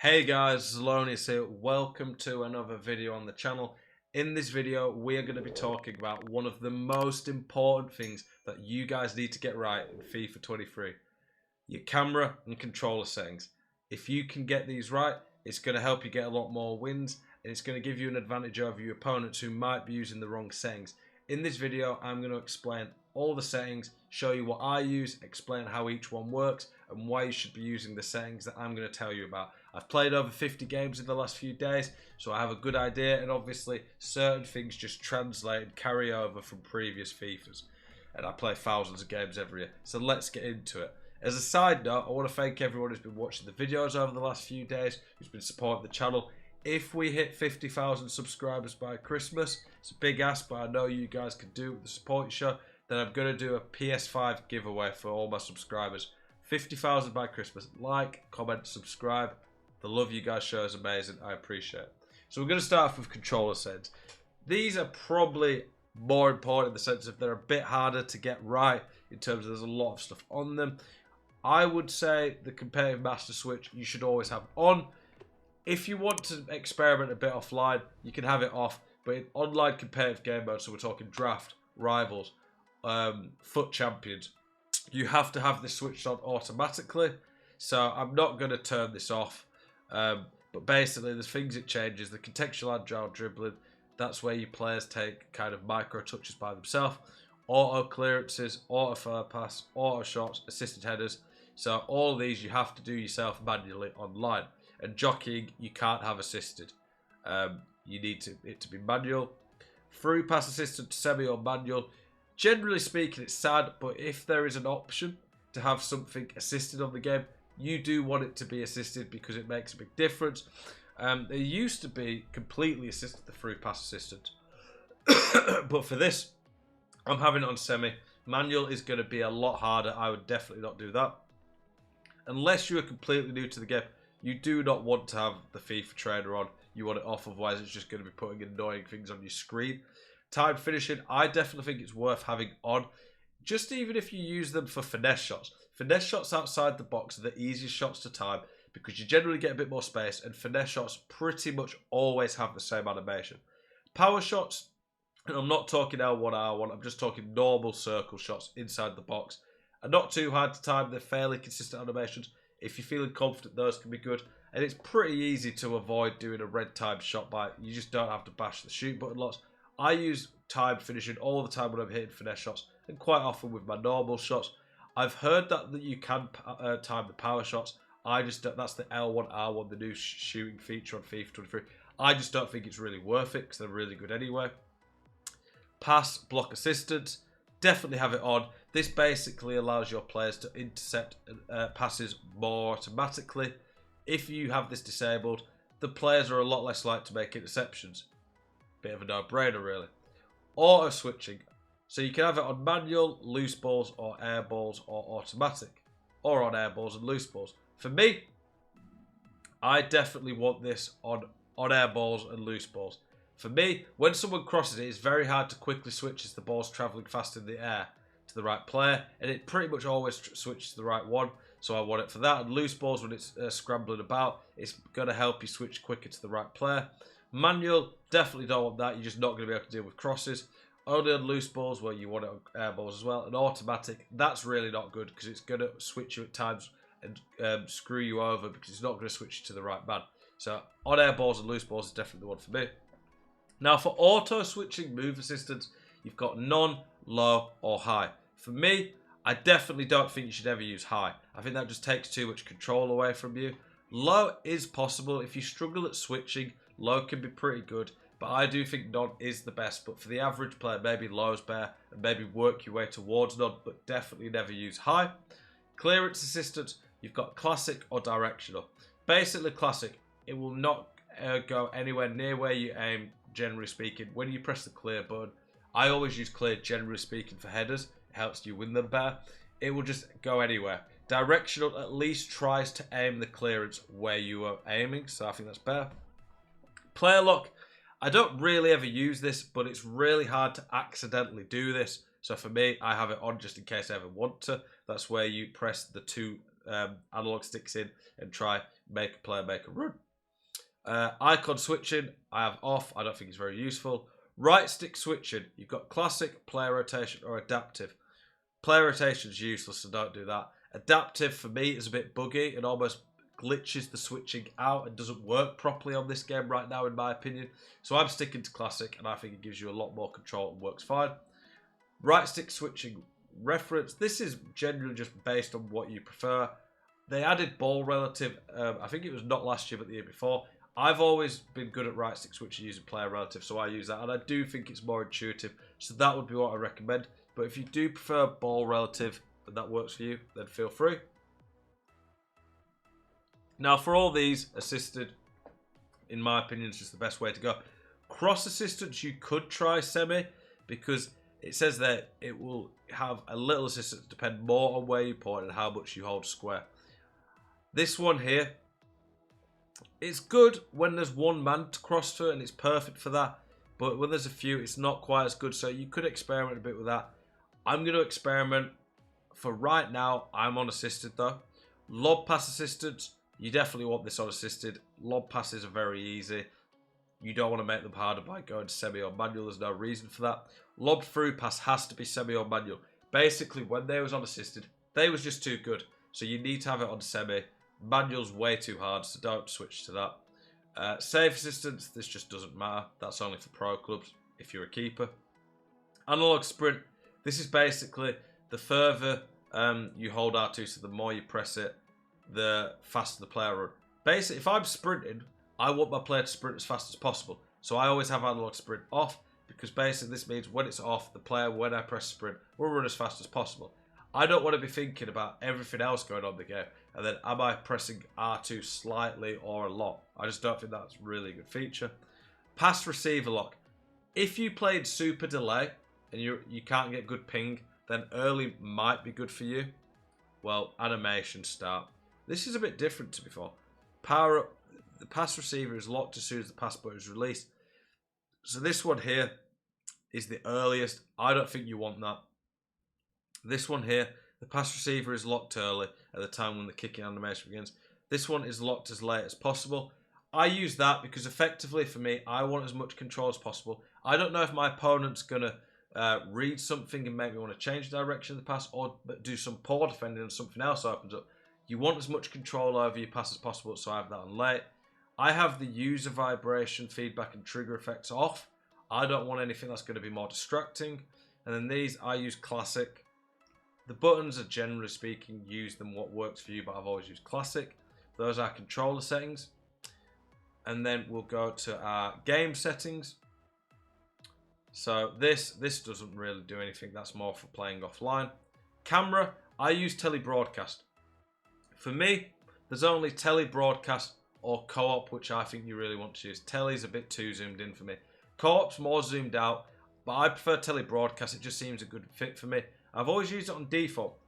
Hey guys, Zelonius here. Welcome to another video on the channel. In this video, we are going to be talking about one of the most important things that you guys need to get right in FIFA 23. Your camera and controller settings. If you can get these right, it's going to help you get a lot more wins, and it's going to give you an advantage over your opponents who might be using the wrong settings. In this video, I'm going to explain all the settings, show you what I use, explain how each one works, and why you should be using the settings that I'm going to tell you about. I've played over 50 games in the last few days, so I have a good idea, and obviously certain things just translate and carry over from previous FIFAs. And I play thousands of games every year, so let's get into it. As a side note, I want to thank everyone who's been watching the videos over the last few days, who's been supporting the channel. If we hit 50,000 subscribers by Christmas, it's a big ask, but I know you guys can do it with the support show, then I'm going to do a PS5 giveaway for all my subscribers. 50,000 by Christmas. Like, comment, subscribe. The love you guys show is amazing. I appreciate it. So we're going to start off with controller settings. These are probably more important in the sense of they're a bit harder to get right in terms of there's a lot of stuff on them. I would say the competitive master switch you should always have on. If you want to experiment a bit offline, you can have it off. But in online competitive game mode, so we're talking draft, rivals, foot champions, you have to have this switched on automatically. So I'm not going to turn this off. But basically, there's things it changes. The contextual agile dribbling, that's where your players take kind of micro touches by themselves. Auto clearances, auto far pass, auto shots, assisted headers. So all of these you have to do yourself manually online. And jockeying, you can't have assisted. You need it to be manual. Through pass assisted, semi or manual. Generally speaking, it's sad, but if there is an option to have something assisted on the game, you do want it to be assisted because it makes a big difference. There used to be completely assisted, the through pass assistant. But for this, I'm having it on semi. Manual is going to be a lot harder. I would definitely not do that. Unless you are completely new to the game, you do not want to have the FIFA trainer on. You want it off, otherwise it's just going to be putting annoying things on your screen. Time finishing, I definitely think it's worth having on. Just even if you use them for finesse shots. Finesse shots outside the box are the easiest shots to time because you generally get a bit more space, and finesse shots pretty much always have the same animation. Power shots, and I'm not talking L1, R1, I'm just talking normal circle shots inside the box, are not too hard to time. They're fairly consistent animations. If you're feeling confident, those can be good. And it's pretty easy to avoid doing a red time shot by. You just don't have to bash the shoot button lots. I use time finishing all the time when I'm hitting finesse shots, and quite often with my normal shots. I've heard that you can time the power shots. I just don't. That's the L1, R1, the new shooting feature on FIFA 23. I just don't think it's really worth it because they're really good anyway. Pass, block assistance, definitely have it on. This basically allows your players to intercept passes more automatically. If you have this disabled, the players are a lot less likely to make interceptions. Bit of a no-brainer, really. Auto switching. So you can have it on manual, loose balls, or air balls, or automatic. Or on air balls and loose balls. For me, I definitely want this on air balls and loose balls. For me, when someone crosses it, it's very hard to quickly switch as the ball's travelling fast in the air to the right player. And it pretty much always switches to the right one. So I want it for that. And loose balls, when it's scrambling about, it's going to help you switch quicker to the right player. Manual, definitely don't want that. You're just not going to be able to deal with crosses. Only on loose balls where you want it on air balls as well. And automatic, that's really not good because it's going to switch you at times and screw you over because it's not going to switch you to the right man. So on air balls and loose balls is definitely the one for me. Now for auto switching move assistance, you've got none, low, or high. For me, I definitely don't think you should ever use high. I think that just takes too much control away from you. Low is possible. If you struggle at switching, low can be pretty good. But I do think none is the best. But for the average player, maybe low's better. And maybe work your way towards none. But definitely never use high. Clearance assistance, you've got classic or directional. Basically classic, it will not go anywhere near where you aim, generally speaking. When you press the clear button, I always use clear, generally speaking, for headers. It helps you win them better. It will just go anywhere. Directional at least tries to aim the clearance where you are aiming. So I think that's better. Player lock. I don't really ever use this, but it's really hard to accidentally do this. So for me, I have it on just in case I ever want to. That's where you press the two analog sticks in and try make a player make a run. Icon switching, I have off. I don't think it's very useful. Right stick switching, you've got classic, player rotation, or adaptive. Player rotation is useless, so don't do that. Adaptive for me is a bit buggy and almost glitches the switching out and doesn't work properly on this game right now, in my opinion. So I'm sticking to classic, and I think it gives you a lot more control and works fine. Right stick switching reference, this is generally just based on what you prefer. They added ball relative, I think it was not last year but the year before. I've always been good at right stick switching using player relative, so I use that, and I do think it's more intuitive, so that would be what I recommend. But if you do prefer ball relative and that works for you, then feel free. Now for all these, assisted, in my opinion, is just the best way to go. Cross assistance, you could try semi, because it says that it will have a little assistance, depend more on where you point and how much you hold square. This one here, it's good when there's one man to cross to it, and it's perfect for that. But when there's a few, it's not quite as good, so you could experiment a bit with that. I'm going to experiment. For right now, I'm on assisted though. Lob pass assistance, you definitely want this on assisted. Lob passes are very easy. You don't want to make them harder by going semi or manual. There's no reason for that. Lob through pass has to be semi or manual. Basically, when they was on assisted, they was just too good. So you need to have it on semi. Manual's way too hard, so don't switch to that. Save assistance, this just doesn't matter. That's only for pro clubs if you're a keeper. Analog sprint, this is basically the further you hold R2, so the more you press it, the faster the player run. Basically, if I'm sprinting, I want my player to sprint as fast as possible. So I always have analog sprint off, because basically this means when it's off, the player, when I press sprint, will run as fast as possible. I don't want to be thinking about everything else going on in the game, and then am I pressing R2 slightly or a lot? I just don't think that's really a good feature. Pass receiver lock. If you played super delay and you can't get good ping, then early might be good for you. Well, animation start. This is a bit different to before. Power up. The pass receiver is locked as soon as the pass button is released. So this one here is the earliest. I don't think you want that. This one here, the pass receiver is locked early at the time when the kicking animation begins. This one is locked as late as possible. I use that because effectively for me, I want as much control as possible. I don't know if my opponent's going to read something and make me want to change the direction of the pass, or do some poor defending and something else opens up. You want as much control over your pass as possible, so I have that on late. I have the user vibration, feedback and trigger effects off. I don't want anything that's going to be more distracting. And then these, I use classic. The buttons are, generally speaking, use them what works for you, but I've always used classic. Those are controller settings. And then we'll go to our game settings. So this doesn't really do anything. That's more for playing offline. Camera, I use telebroadcast. For me, there's only telebroadcast or co-op, which I think you really want to use. Tele's a bit too zoomed in for me. Co-op's more zoomed out, but I prefer telebroadcast. It just seems a good fit for me. I've always used it on default.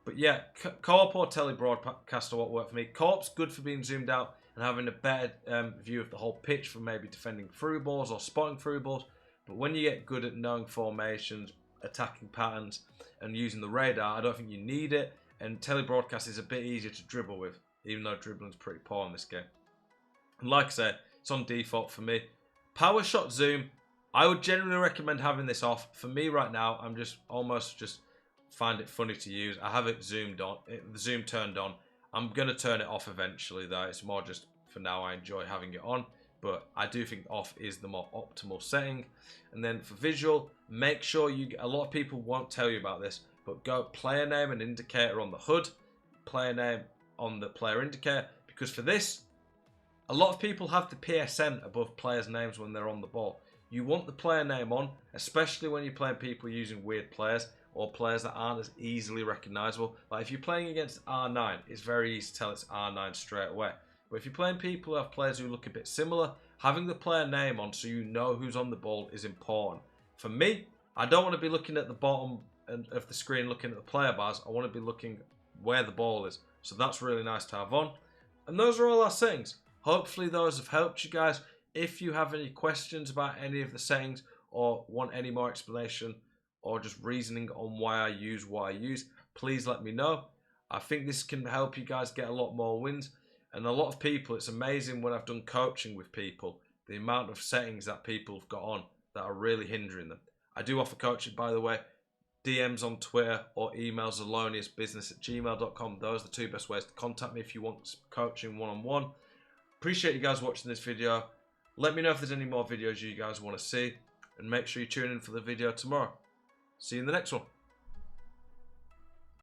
But yeah, co-op or telebroadcast are what work for me. Co-op's good for being zoomed out and having a better view of the whole pitch for maybe defending through balls or spotting through balls. But when you get good at knowing formations, attacking patterns, and using the radar, I don't think you need it. And telebroadcast is a bit easier to dribble with, even though dribbling's pretty poor in this game. And like I said, it's on default for me. Power shot zoom, I would generally recommend having this off. For me right now, I'm just almost find it funny to use. I have it zoomed on, the zoom turned on. I'm going to turn it off eventually though. It's more just for now I enjoy having it on. But I do think off is the more optimal setting. And then for visual, make sure a lot of people won't tell you about this, but go player name and indicator on the HUD, player name on the player indicator, because for this, a lot of people have the PSN above players' names when they're on the ball. You want the player name on, especially when you're playing people using weird players or players that aren't as easily recognizable. Like if you're playing against R9, it's very easy to tell it's R9 straight away. But if you're playing people who have players who look a bit similar, having the player name on so you know who's on the ball is important. For me, I don't want to be looking at the bottom of the screen looking at the player bars. I want to be looking where the ball is. So that's really nice to have on. And those are all our settings. Hopefully those have helped you guys. If you have any questions about any of the settings or want any more explanation or just reasoning on why I use what I use, please let me know. I think this can help you guys get a lot more wins. And a lot of people, it's amazing when I've done coaching with people, the amount of settings that people have got on that are really hindering them. I do offer coaching, by the way. DMs on Twitter or email zeloniusbusiness@gmail.com. Those are the two best ways to contact me if you want coaching one-on-one. Appreciate you guys watching this video. Let me know if there's any more videos you guys want to see. And make sure you tune in for the video tomorrow. See you in the next one.